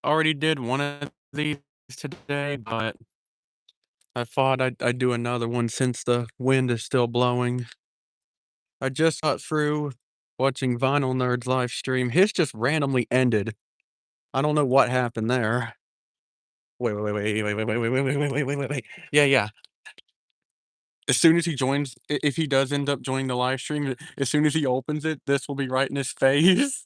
Already did one of these today, but I thought I'd do another one since the wind is still blowing. I just got through watching Vinyl Nerd's live stream. His just randomly ended. I don't know what happened there. Wait. Yeah. As soon as he joins, if he does end up joining the live stream, as soon as he opens it, this will be right in his face.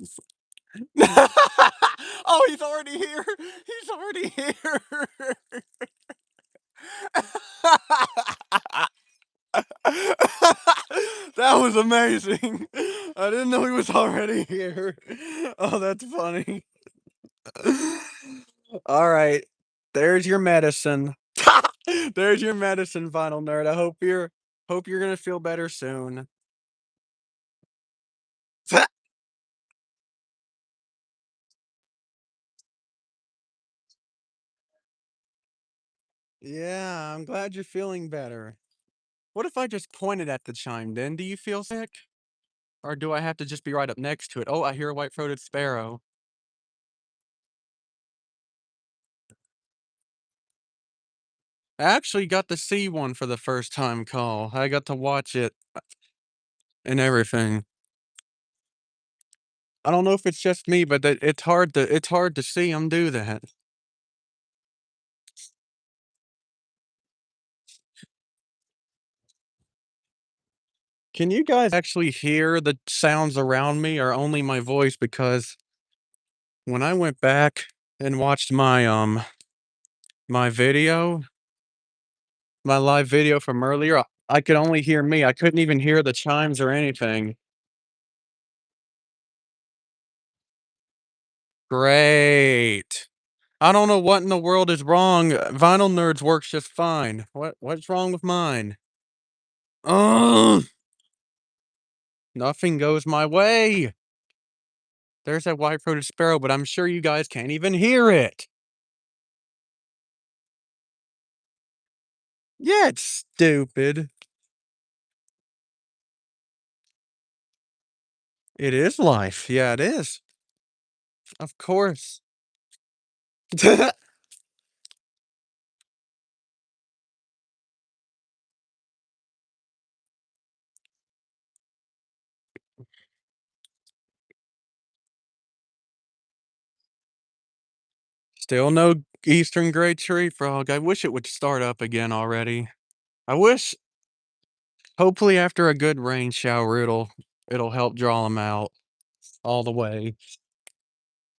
Oh, he's already here. He's already here. That was amazing. I didn't know he was already here. Oh, that's funny. All right. There's your medicine. There's your medicine, Vinyl Nerd. I hope you're gonna feel better soon. Yeah, I'm glad you're feeling better. What if I just pointed at the chime then? Do you feel sick? Or do I have to just be right up next to it? Oh, I hear a white-throated sparrow. I actually got to see one for the first time call. I got to watch it and everything. I don't know if it's just me, but it's hard to see them do that. Can you guys actually hear the sounds around me or only my voice? Because when I went back and watched my video, my live video from earlier, I could only hear me. I couldn't even hear the chimes or anything. Great. I don't know what in the world is wrong. Vinyl Nerds works just fine. What's wrong with mine? Ugh, nothing goes my way. There's that white-throated sparrow, but I'm sure you guys can't even hear it. Yeah, it's stupid. It is life. Yeah, it is. Of course. Still no eastern gray tree frog. I wish it would start up again already. I wish hopefully after a good rain shower it'll help draw them out all the way.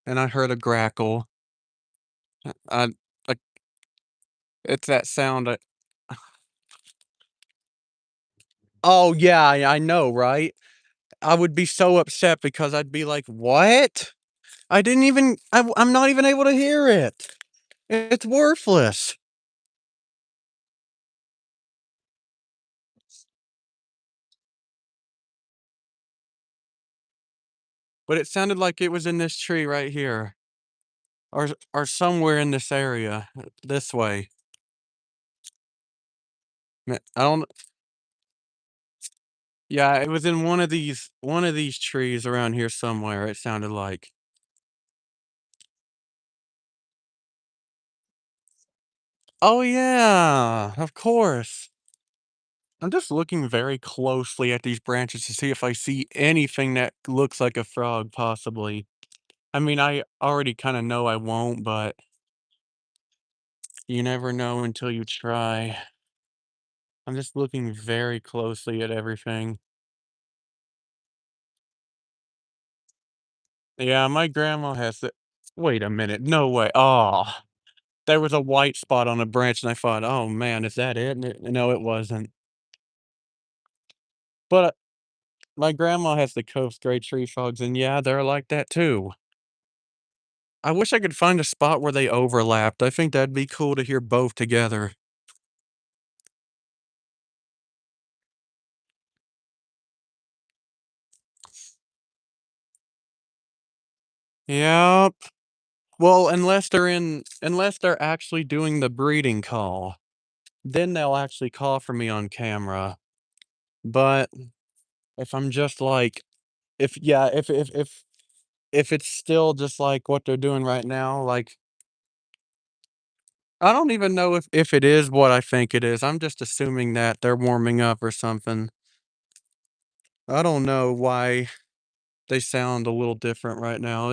And I heard a grackle. I, I it's that sound. Oh yeah, I know, right? I would be so upset because I'd be like, "What? I didn't even I'm not even able to hear it. It's worthless." But it sounded like it was in this tree right here or somewhere in this area, this way. I don't. Yeah, it was in one of these trees around here somewhere, it sounded like. Oh, yeah, of course. I'm just looking very closely at these branches to see if I see anything that looks like a frog, possibly. I mean, I already kinda know I won't, but you never know until you try. I'm just looking very closely at everything. Yeah, my grandma has the wait a minute, no way. Oh, there was a white spot on a branch, and I thought, "Oh, man, is that it?" And no, it wasn't. But my grandma has the Coast Gray tree frogs, and yeah, they're like that too. I wish I could find a spot where they overlapped. I think that'd be cool to hear both together. Yep. Well, unless they're actually doing the breeding call, then they'll actually call for me on camera. But if I'm just like if yeah, if it's still just like what they're doing right now, like I don't even know if it is what I think it is. I'm just assuming that they're warming up or something. I don't know why they sound a little different right now.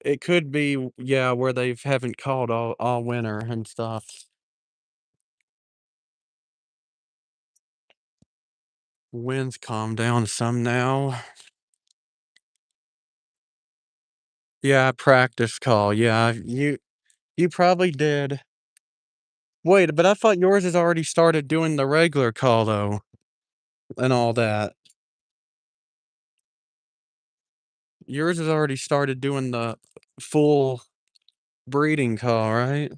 It could be, yeah, where they haven't called all winter and stuff. Winds calm down some now. Yeah, practice call. Yeah, you probably did. Wait, but I thought yours has already started doing the regular call though, and all that. Yours has already started doing the full breeding call, right?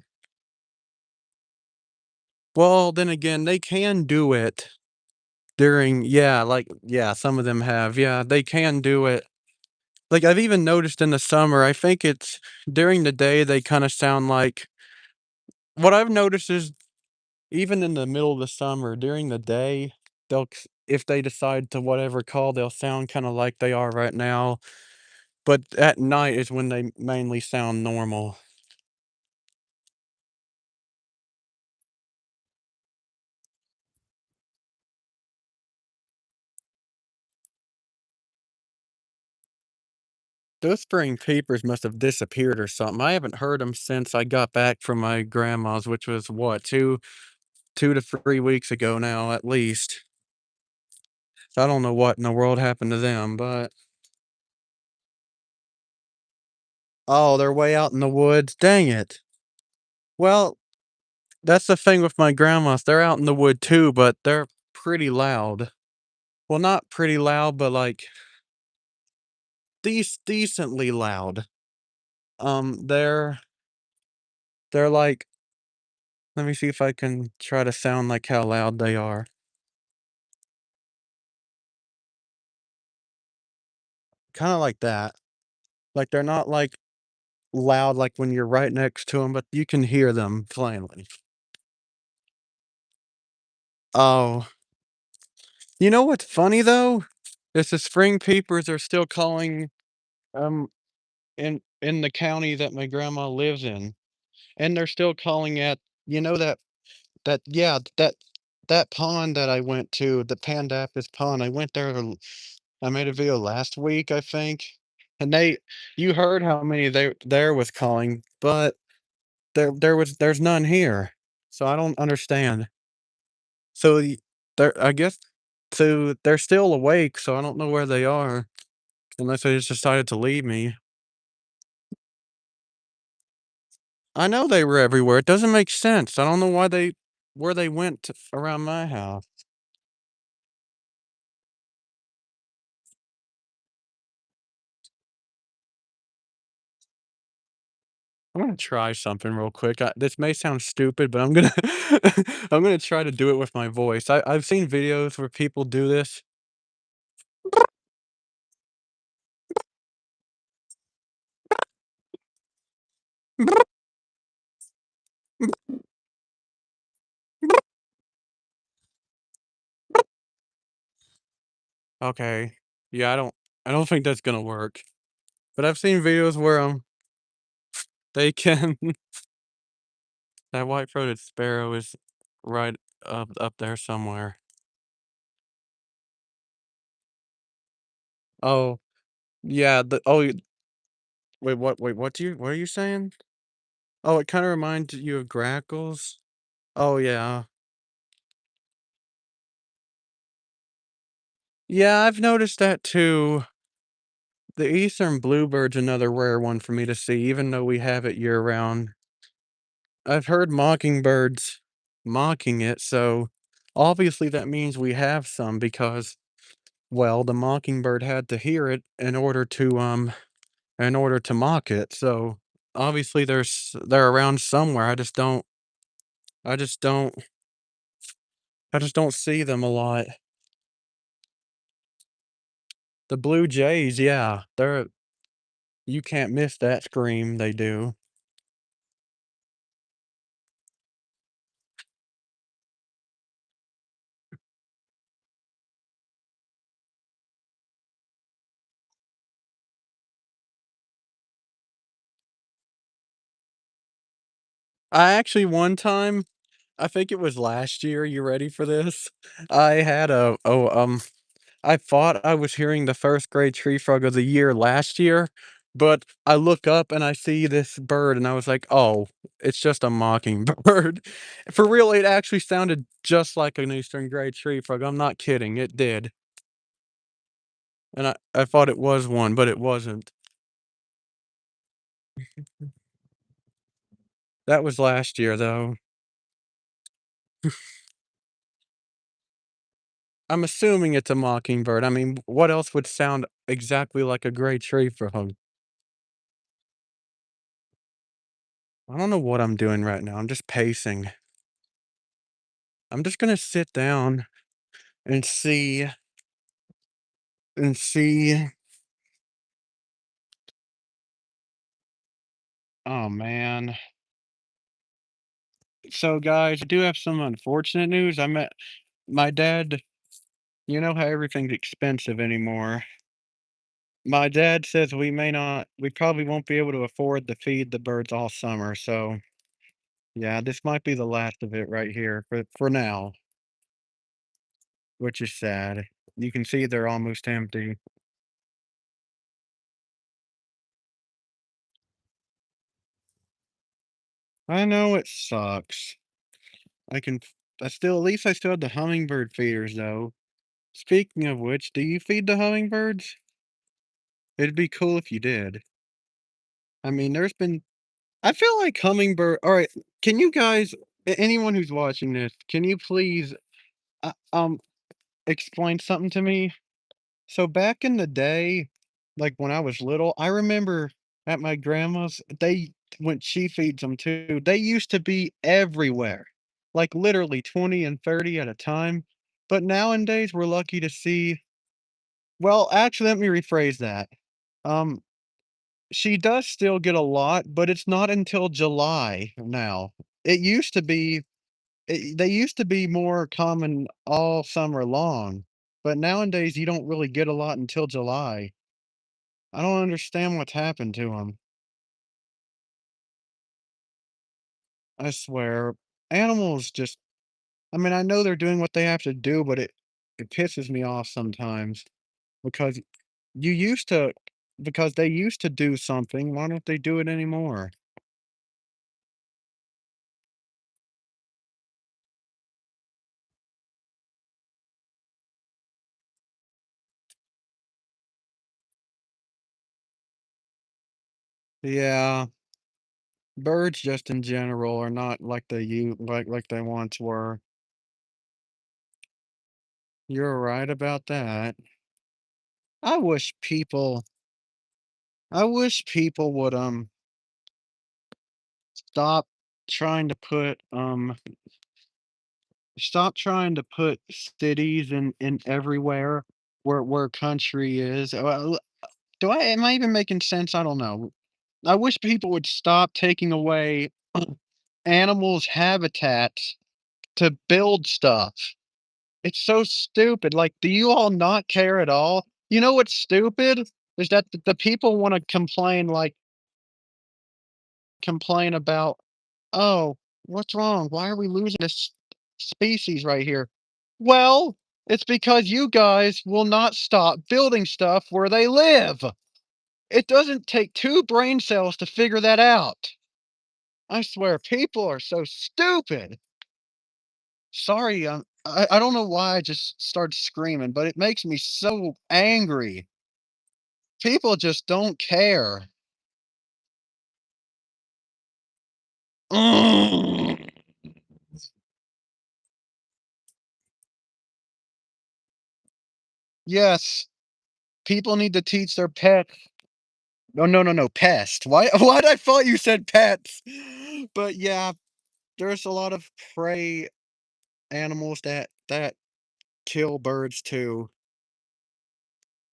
Well, then again, they can do it during, yeah, like, yeah, some of them have. Yeah, they can do it. Like, I've even noticed in the summer, I think it's during the day, they kinda sound like what I've noticed is even in the middle of the summer, during the day, if they decide to whatever call, they'll sound kinda like they are right now, but at night is when they mainly sound normal. Those spring peepers must have disappeared or something. I haven't heard them since I got back from my grandma's, which was what, 2 to 3 weeks ago now, at least. So I don't know what in the world happened to them, but oh, they're way out in the woods. Dang it. Well, that's the thing with my grandma's. They're out in the wood too, but they're pretty loud. Well, not pretty loud, but like decently loud. They're like, let me see if I can try to sound like how loud they are. Kind of like that. Like they're not like loud like when you're right next to them, but you can hear them plainly. Oh, you know what's funny though? Is the spring peepers are still calling um in the county that my grandma lives in, and they're still calling at you know that yeah that pond that I went to, the Pandapis pond. I went there. I made a video last week, I think, and you heard how many there was calling, but there's none here, so I don't understand. So they're I guess so they're still awake, so I don't know where they are unless they just decided to leave me. I know they were everywhere. It doesn't make sense. I don't know where they went around my house. I'm gonna try something real quick. This may sound stupid, but I'm gonna I'm gonna try to do it with my voice. I've seen videos where people do this. Okay. Yeah, I don't think that's gonna work. But I've seen videos where they can that white-throated sparrow is right up there somewhere. Oh, yeah, wait, what are you saying? Oh, it kinda reminds you of grackles? Oh, yeah. Yeah, I've noticed that too. The eastern bluebird's another rare one for me to see, even though we have it year-round. I've heard mockingbirds mocking it, so obviously that means we have some because, well, the mockingbird had to hear it in order to mock it, so obviously they're around somewhere. I just don't I just don't see them a lot. The blue jays, yeah, you can't miss that scream they do. I actually one time, I think it was last year, you ready for this? I had I thought I was hearing the 1st grade tree frog of the year last year, but I look up and I see this bird and I was like, "Oh, it's just a mockingbird." For real, it actually sounded just like an Eastern grey tree frog, I'm not kidding, it did. And I thought it was one, but it wasn't. That was last year, though. I'm assuming it's a mockingbird, I mean, what else would sound exactly like a gray tree frog? I don't know what I'm doing right now, I'm just pacing. I'm just gonna sit down and see. Oh, man. So, guys, I do have some unfortunate news. I met my dad. You know how everything's expensive anymore. My dad says we probably won't be able to afford to feed the birds all summer. So, yeah, this might be the last of it right here for now, which is sad. You can see they're almost empty. I know it sucks. I can, at least I still have the hummingbird feeders though. Speaking of which, do you feed the hummingbirds? It'd be cool if you did. I mean, I feel like hummingbird. All right, can you guys, anyone who's watching this, can you please, uh, um, explain something to me? So back in the day, like when I was little, I remember at my grandma's, when she feeds them too, they used to be everywhere, like literally 20 and 30 at a time. But nowadays, we're lucky to see. Well, actually, let me rephrase that. Um, She does still get a lot, but it's not until July now. It used to be they used to be more common all summer long, but nowadays you don't really get a lot until July. I don't understand what's happened to them. I swear. Animals just I mean, I know they're doing what they have to do, but it pisses me off sometimes because you used to because they used to do something, why don't they do it anymore? Yeah. Birds just in general are not like they once were. You're right about that. I wish people I wish people would stop trying to put cities in everywhere where country is. Well, am I even making sense? I don't know. I wish people would stop taking away animals' habitats to build stuff. It's so stupid, like, do you all not care at all? You know what's stupid? Is that the people wanna complain about, "Oh, what's wrong? Why are we losing this species right here?" Well, it's because you guys will not stop building stuff where they live. It doesn't take 2 brain cells to figure that out. I swear, people are so stupid. Sorry, I don't know why I just started screaming, but it makes me so angry. People just don't care. Mm. Yes, people need to teach their pets. No, no, no, no, pest. Why why'd I thought you said pets? But yeah, there's a lot of prey animals that kill birds too.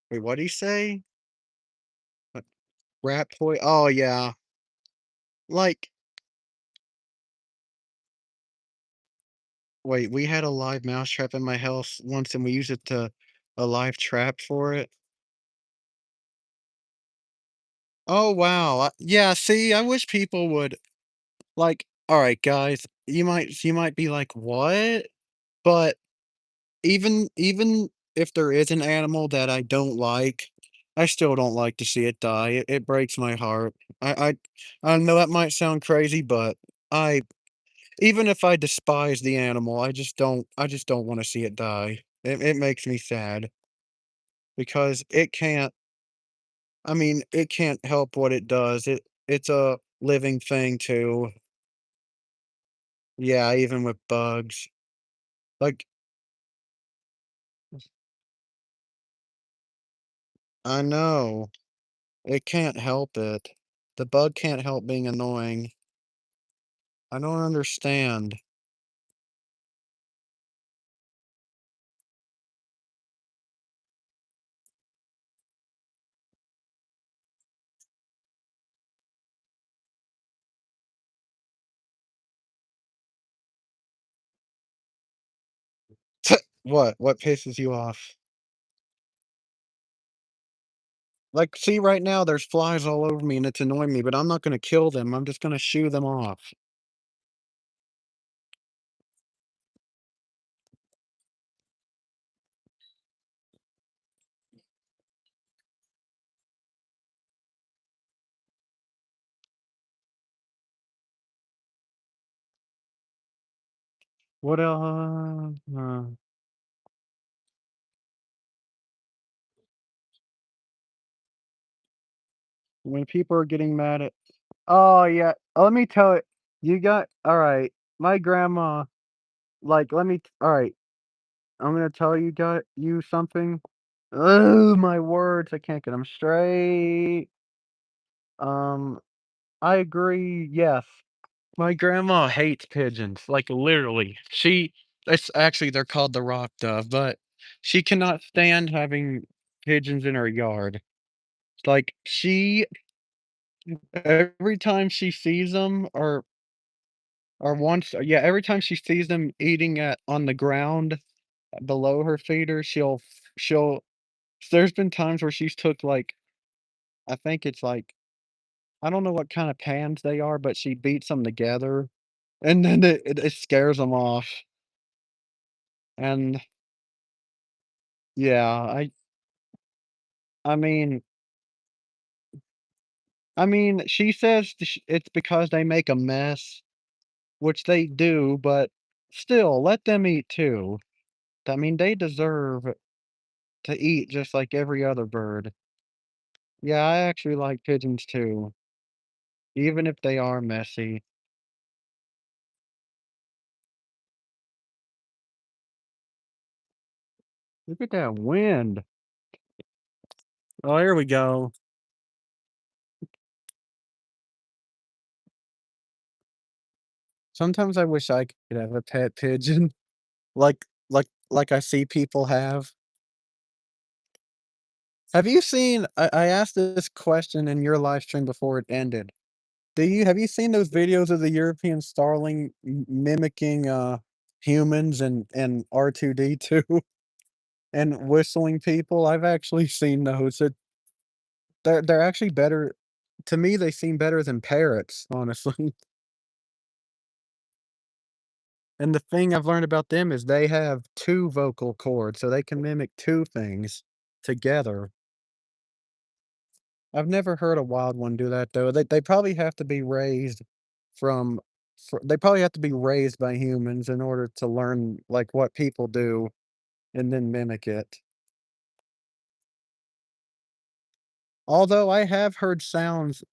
Wait, what'd he say? Uh, oh, yeah. Like, wait, we had a live mousetrap in my house once, and we used it to a live trap for it. Oh, wow. Yeah, see, I wish people would like Alright, guys, you might be like, "What?" But even if there is an animal that I don't like, I still don't like to see it die. It breaks my heart. I know that might sound crazy, but I even if I despise the animal, I just don't wanna see it die. It makes me sad because it can't help what it does. It's a living thing too. Yeah, even with bugs. Like, I know. It can't help it. The bug can't help being annoying. I don't understand. What? What pisses you off? Like, see, right now, there's flies all over me, and it's annoying me, but I'm not gonna kill them, I'm just gonna shoo them off. What, when people are getting mad at oh, yeah, let me tell it you got alright, my grandma, like, alright, I'm gonna tell you something. Oh my words, I can't get them straight. Um, I agree, yes. My grandma hates pigeons, like, literally. It's actually, they're called the rock dove, but she cannot stand having pigeons in her yard. Like, she every time she sees them every time she sees them eating on the ground below her feeder, she'll there's been times where she's took, like I think it's, like I don't know what kinda pans they are, but she beats them together, and then it scares them off, and yeah, I mean she says it's because they make a mess, which they do, but still, let them eat too. They deserve to eat just like every other bird. Yeah, I actually like pigeons too, even if they are messy. Look at that wind. Oh, here we go. Sometimes I wish I could have a pet pigeon like I see people have. Have you seen I asked this question in your live stream before it ended. Have you seen those videos of the European starling mimicking, humans and R2-D2 and whistling people? I've actually seen those. They're actually better to me, they seem better than parrots, honestly. And the thing I've learned about them is they have 2 vocal cords, so they can mimic 2 things together. I've never heard a wild one do that, though. They probably have to be raised from they probably have to be raised by humans in order to learn, like, what people do and then mimic it. Although I have heard sounds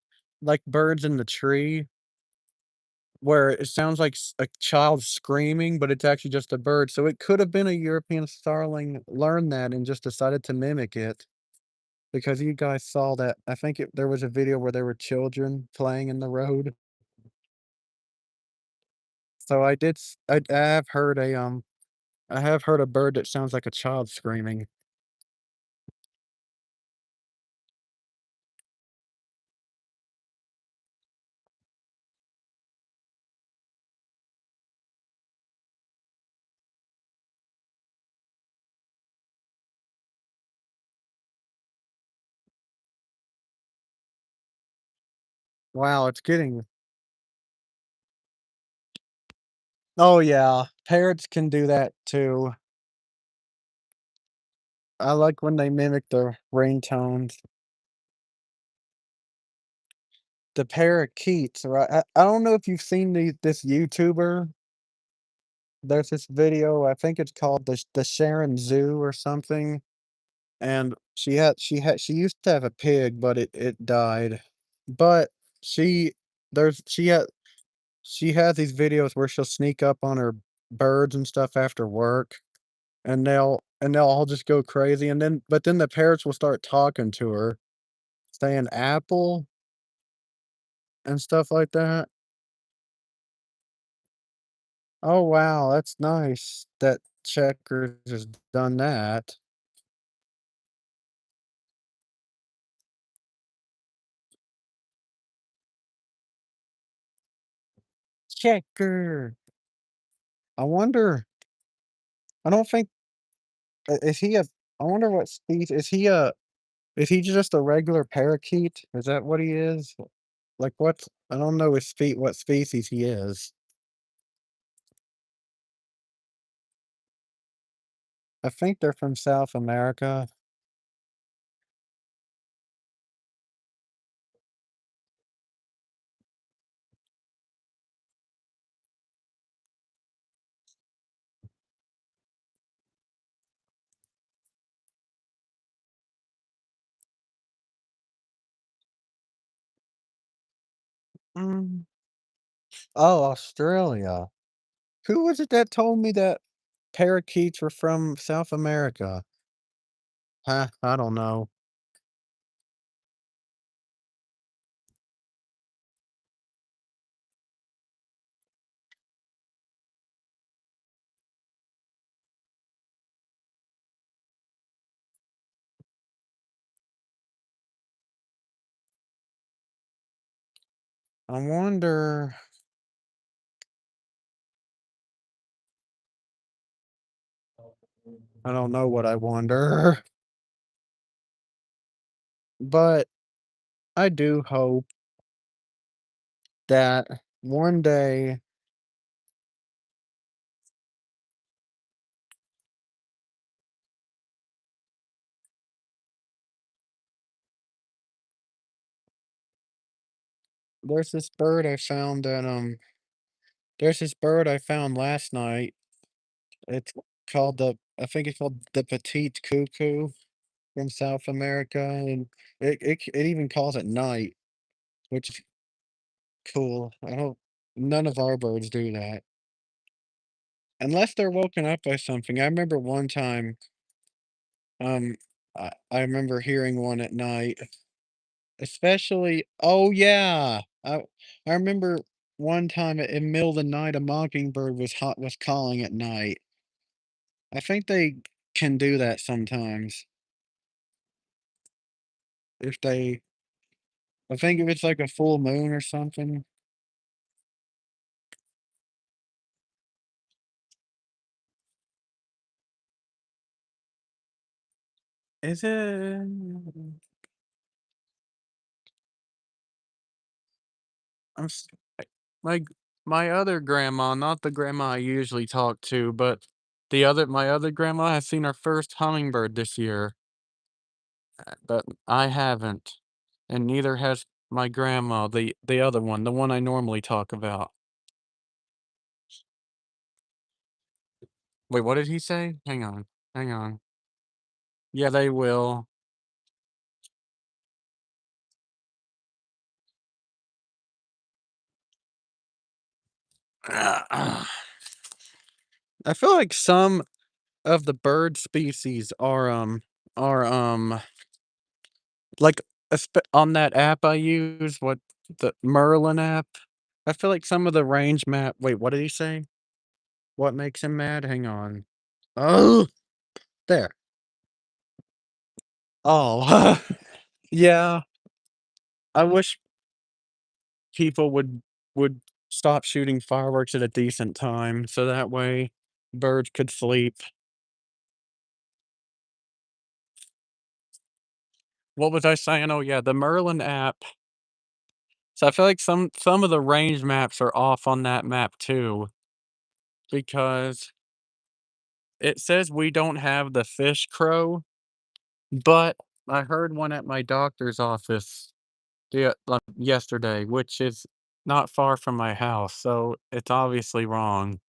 like birds in the tree where it sounds like a child screaming, but it's actually just a bird, so it could have been a European starling learned that and just decided to mimic it because you guys saw that I think there was a video where there were children playing in the road. So I have heard a bird that sounds like a child screaming. Wow, Oh, yeah. Parrots can do that too. I like when they mimic the ringtones. The parakeets, right? I don't know if you've seen this YouTuber. There's this video, I think it's called the Sharon Zoo or something, and she used to have a pig, but it died. But she there's she has these videos where she'll sneak up on her birds and stuff after work, and they'll all just go crazy, and then the parrots will start talking to her, saying apple and stuff like that. Oh, wow, that's nice that Checkers has done that. Checker. I wonder I don't think is he a I wonder what species is he just a regular parakeet? Is that what he is? Like, what's I don't know what species he is. I think they're from South America. Mm. Oh, Australia. Who was it that told me that parakeets were from South America? Huh, I don't know. I wonder I don't know what I wonder, but I do hope that one day there's this bird I found that there's this bird I found last night. It's called the I think it's called the petite cuckoo from South America, and it even calls it night, which is cool. I don't none of our birds do that. Unless they're woken up by something. I remember one time, I remember hearing one at night, especially oh yeah. I remember one time in middle of the night a mockingbird was calling at night. I think they can do that sometimes if they I think if it's like a full moon or something. Is it? I'm s I my my other grandma, not the grandma I usually talk to, but my other grandma has seen her first hummingbird this year, but I haven't, and neither has my grandma, the other one, the one I normally talk about. Wait, what did he say? Hang on, hang on. Yeah, they will. I feel like some of the bird species are, like, on that app I use, what the Merlin app, I feel like some of the range map wait, what did he say? What makes him mad? Hang on. Oh, there. Oh, yeah, I wish people would stop shooting fireworks at a decent time, so that way birds could sleep. What was I saying? Oh, yeah, the Merlin app. So I feel like some of the range maps are off on that map too. because it says we don't have the fish crow, but I heard one at my doctor's office yesterday, which is not far from my house, so it's obviously wrong.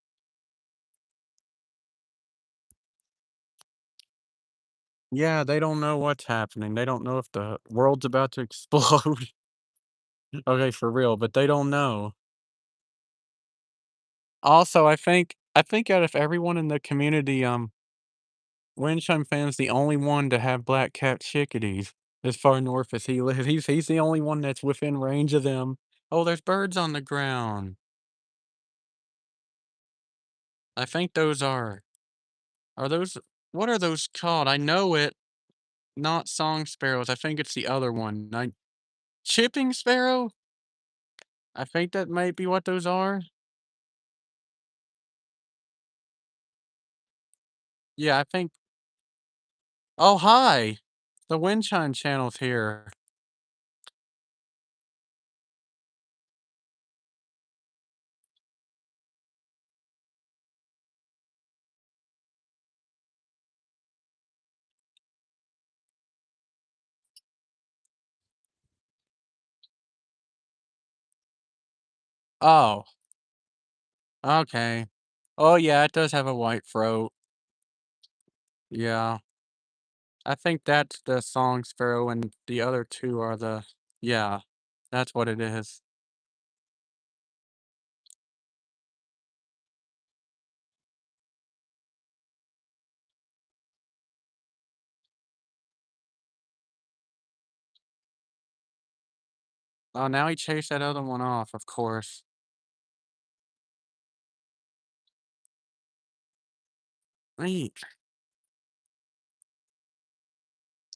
Yeah, they don't know what's happening. They don't know if the world's about to explode. Okay, for real, but they don't know. Also, I think out of everyone in the community, Windchime Fan's the only one to have black cat chickadees as far north as he lives. He's the only one that's within range of them. Oh, there's birds on the ground. I think those are those what are those called? I know it, not song sparrows. I think it's the other one. Chipping sparrow? I think that might be what those are. Yeah, I think oh, hi. The wind chime channel's here. Oh, okay. Oh, yeah, it does have a white throat. Yeah. I think that's the song sparrow and the other 2 are the yeah, that's what it is. Oh, now he chased that other one off, of course. Wait,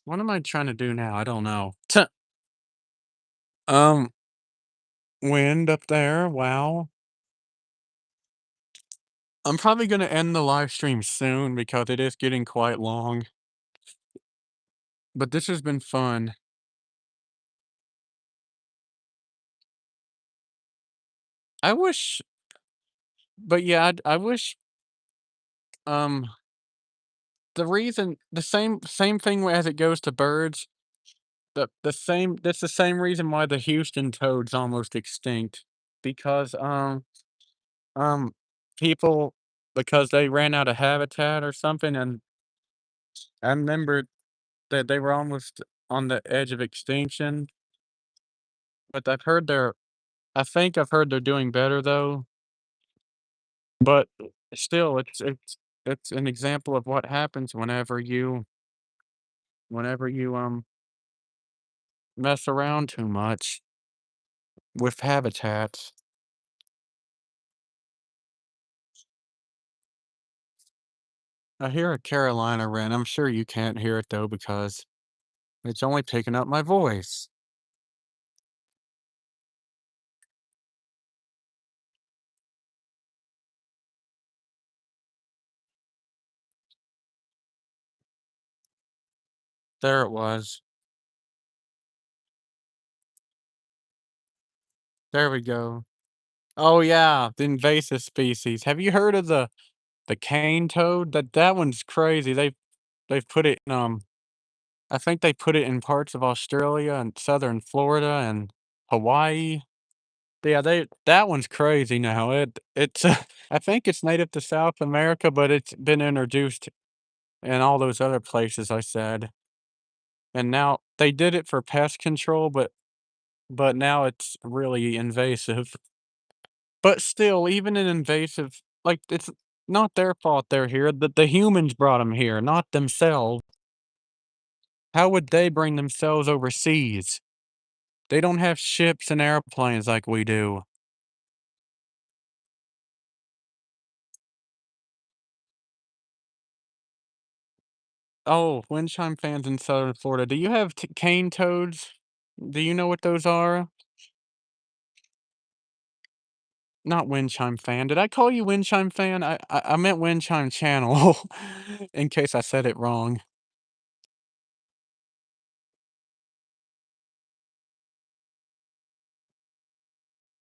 what am I trying to do now? I don't know. Um, wind up there, wow. I'm probably gonna end the live stream soon because it is getting quite long, but this has been fun. I wish but yeah, I wish, um, the same thing as it goes to birds, that's the same reason why the Houston toad's almost extinct because, um, people because they ran out of habitat or something, and I remember that they were almost on the edge of extinction, but I think I've heard they're doing better though, but still, it's an example of what happens whenever you mess around too much with habitats. I hear a Carolina wren. I'm sure you can't hear it though because it's only picking up my voice. There it was. There we go. Oh yeah, the invasive species. Have you heard of the cane toad? That one's crazy. They've put it in I think they put it in parts of Australia and southern Florida and Hawaii. Yeah, they that one's crazy now. It's I think it's native to South America, but it's been introduced in all those other places I said. And now they did it for pest control, but now it's really invasive. But still, even an invasive like, it's not their fault they're here, the humans brought them here, not themselves. How would they bring themselves overseas? They don't have ships and airplanes like we do. Oh, wind chime fans in Southern Florida. Do you have cane toads? Do you know what those are? Not wind chime fan. Did I call you wind chime fan? I meant wind chime channel in case I said it wrong.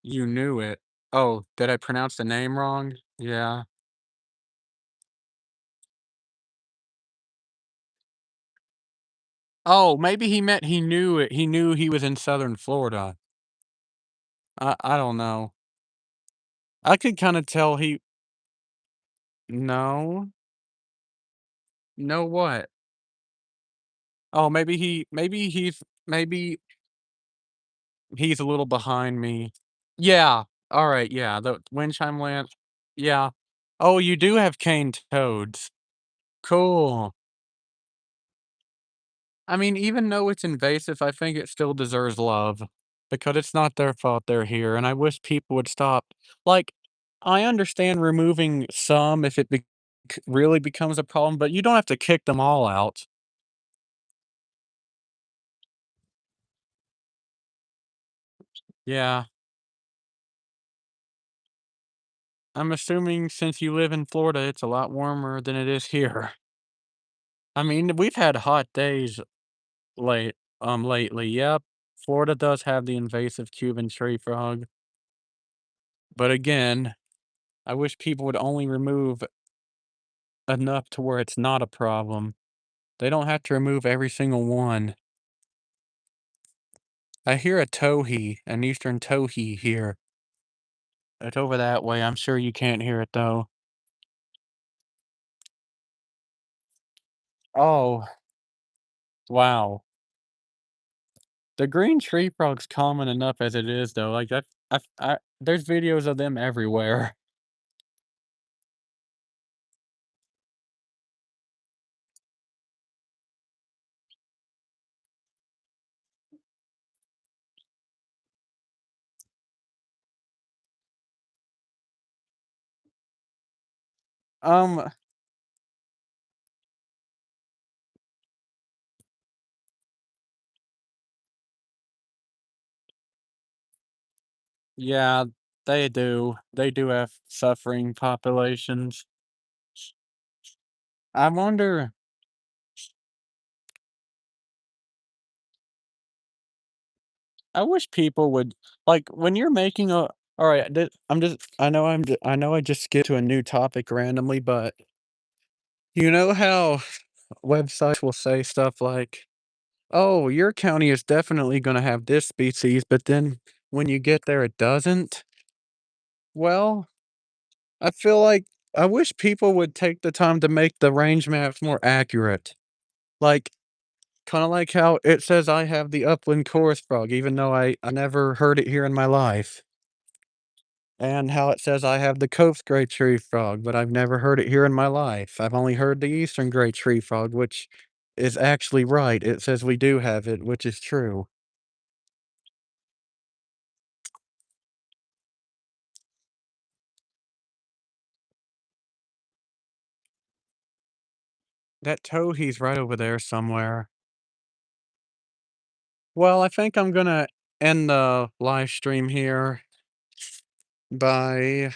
You knew it. Oh, did I pronounce the name wrong? Yeah. Oh, maybe he meant he knew he was in Southern Florida. I don't know. I could kinda tell he no. No what? Oh, maybe he's a little behind me. Yeah. Alright, yeah, the wind chime lamp. Yeah. Oh, you do have caned toads. Cool. I mean, even though it's invasive, I think it still deserves love because it's not their fault they're here, and I wish people would stop. Like, I understand removing some if it really becomes a problem, but you don't have to kick them all out. Yeah. I'm assuming since you live in Florida, it's a lot warmer than it is here. I mean, we've had hot days lately. Yep. Florida does have the invasive Cuban tree frog, but again, I wish people would only remove enough to where it's not a problem. They don't have to remove every single one. I hear a towhee, an eastern towhee here. It's over that way. I'm sure you can't hear it though. Oh, wow. The green tree frog's common enough as it is though. Like there's videos of them everywhere. Um, yeah, they do. They do have suffering populations. I wonder I wish people would like when you're making a all right, I'm just I know I just skipped to a new topic randomly, but you know how websites will say stuff like, "Oh, your county is definitely gonna have this species," but then when you get there it doesn't? Well, I feel like I wish people would take the time to make the range maps more accurate. Like, kinda like how it says I have the upland chorus frog, even though I never heard it here in my life. And how it says I have the Coast gray tree frog, but I've never heard it here in my life. I've only heard the Eastern gray tree frog, which is actually right. It says we do have it, which is true. That towhee's right over there somewhere. Well, I think I'm gonna end the live stream here. Bye.